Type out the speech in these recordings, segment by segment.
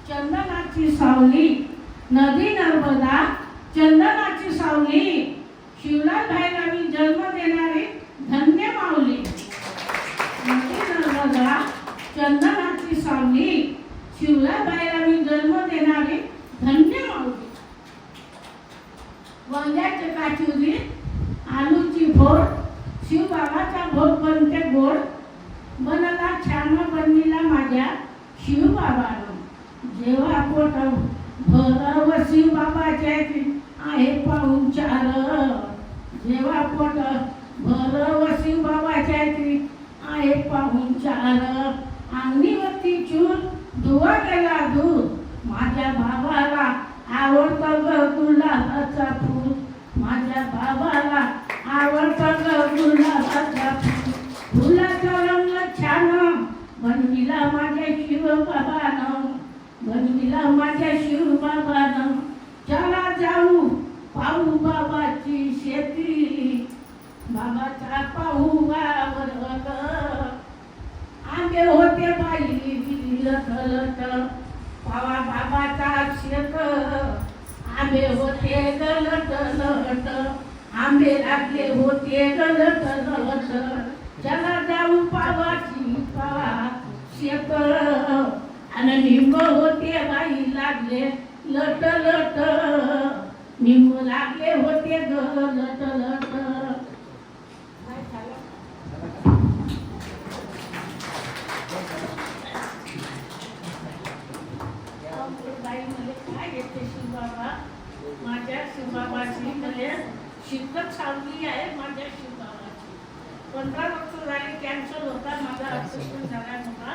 चंदनाची सावली, नदी नर्मदा चंदनाची सावली, शिवलाल भाईला मी जन्म देणारी धन्य माऊली. नदी नर्मदा चंदनाची सावली, शिवलाल भाईला मी जन्म देणारी धन्य माऊली. वंग्याचे काचुरी, आलूची फोड, शिवबाबाचा भोग बनते गोड, बनला छान बनविला माझ्या शिवबाबानं. जेव्हा पोट भर व शिवबाबाच्या आहे पाहुणचार, जेव्हा पोट भर व शिवबाबाच्या आहे पाहुणचार, अंगणीवरती चूल धुवा गेला दूध, माझ्या बाबाला आवडतं ग गुलाबाचा फूल, माझ्या बाबाला आवडतं ग गुलाबाचा फूल. फुलाचा रंग छान बनविला माझ्या शिवबाबानं, बनविला माझ्या शिवबाबानं. चला जाऊ पाहू बाबाची शेती, बाबाचा पाहू वावर, आंबे होते बाई लट लट, पावा बाबाचा शेत, आंबे होते गलट लट, आंबे लागले होते गलट लट. चला जाऊ पावाची पावा शेत, आणि निंब होते बाई लागले लट लट, निंब लागले होते गलट लट. माझ्या शिवबाबाची म्हणजे शिकत सावली आहे माझ्या शिवबाबाची. 15 वर्ष झाली कॅन्सर होता माझा, ऑपरेशन झाला नव्हता.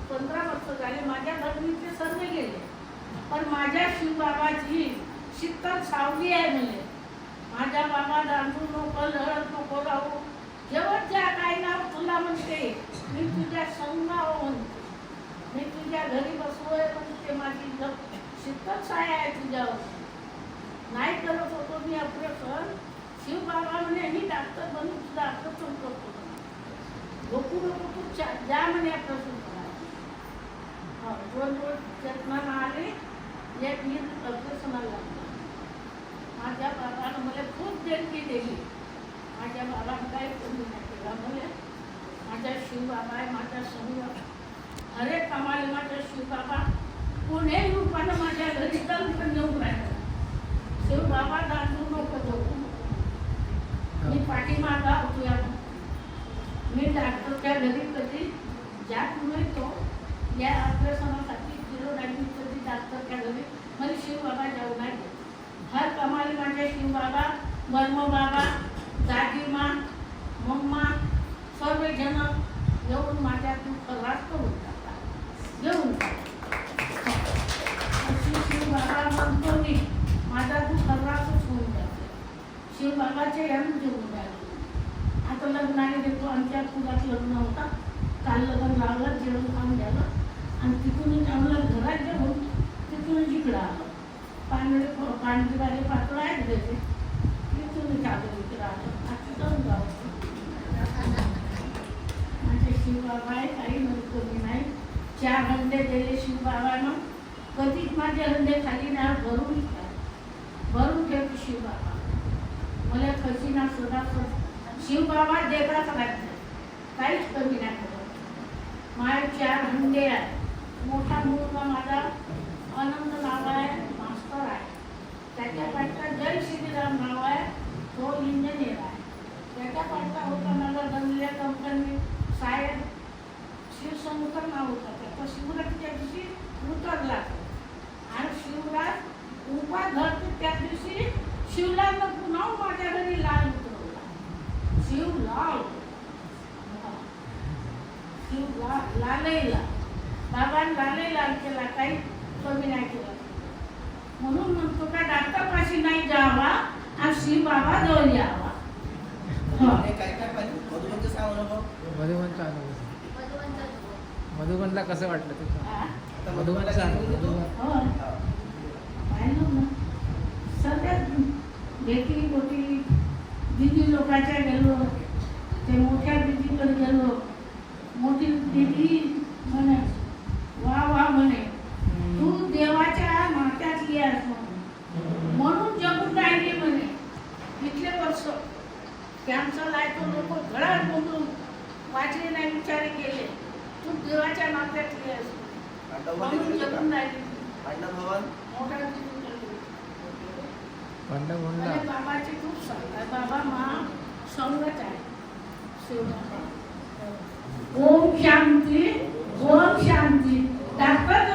15 वर्ष झाले माझ्या बहिणीचे सर्व गेले, पण माझ्या शिवबाबाची शिकत सावली आहे. म्हणजे माझ्या बाबा दांडू नको लढत नको राहू, जेवत ज्या काय नाव तुला म्हणते, मी तुझ्या संगाव म्हणते, मी तुझ्या घरी बसलोय म्हणते. माझी शिकत साय आहे तुझ्यावर. नाही करत होतो मी ऑपरेशन, शिवबाबा म्हणे मी डॉक्टर बनून तुझा ऑपरेशन करतो, झोपू नको तू जा म्हणे ऑपरेशन करायला. 2 रोज जन्मानं आले, एक मी ऑपरेशनाला लागला. माझ्या बाबानं मला खूप देणगी दिली. माझ्या बाबानं काही कमी नाही केला. मला माझ्या शिवबाबा आहे माझ्या संग, अरे कामाला माझ्या शिवबाबा कोणी रूपानं माझ्या घरी जाऊन पण येऊन राहिला. शिवबाबा दांडू नको जाऊ, मी पाठीमागा होतो. मी डॉक्टरच्या घरी कधी जात नव्हतो. या ऑपरेशनासाठी किरोडांनी कधी डॉक्टरच्या घरी मला शिवबाबा जाऊ नाही देत. हर कमाली माझ्या शिवबाबा, बर्मबाबा, दादीमा, मम्मा सर्वजण येऊन माझ्या खलास करून टाकतात, येऊन शिवबाबा म्हणतो मी माझा तू खलासच होऊन जाते. शिवबाबाचे यानं जेवून राहिले. आता लग्नाने देतो, आमच्या कुलात लग्न होता, काल लग्न लावलं, जेवण खाऊन झालं आणि तिथून आम्हाला घरात जेवून तिथून जिकडं आलं. पांढरीवाले पातळ आहेत त्याचे, तिथून चालू इकडं आलं. आता जाऊन जाऊ माझे शिवबाबा आहे, काही म्हणतो मी नाही. 4 हंडे दिले शिवबाबानं, कधीच माझे हंडे खाली नाही, भरून ठेवतो शिवबाबा. मला खसीना सुद्धा शिवबाबा देतात राहते, काहीच कमी नाही करत. माझे 4 हंडे आहे. मोठा मुलगा माझा आनंद नाव आहे, मास्टर आहे. त्याच्या पाठचा जय श्रीराम नाव आहे, तो इंजिनियर आहे. त्याच्या पाठचा होता माझा गंगल्या कंपनी साहेब शिवशंकर नाव होता. त्याचा शिवरात्रीच्या दिवशी उतरला आणि शिवरात उपा धरते त्या दिवशी शिवलालनं पुन्हा माझ्या घरी लाल उतरवला. शिवलाल लालईला बाबांनी लालई लाल केला, काही कमी नाही केला. म्हणून म्हणतो का डॉक्टरपाशी नाही जावा आणि शिवबाबा जवळ यावा. मधुबनला कसं वाटलं तुझं? मधुबनचा सगळ्यात भेटी मोठी दिदी लोकांच्या गेलो, ते मोठ्या दिदीकडे गेलो. मोठी दिदी म्हणे वा वा म्हणे, तू बिचारे गेले. तू देवाच्या नात्यातली आहेस म्हणून जगून राहिली. मोठा जीव गेली. आणि बाबाची खूप संग आहे. बाबा मा संगत आहे. शिवबाबा. ओम शांती. ओम शांती. डॉक्टर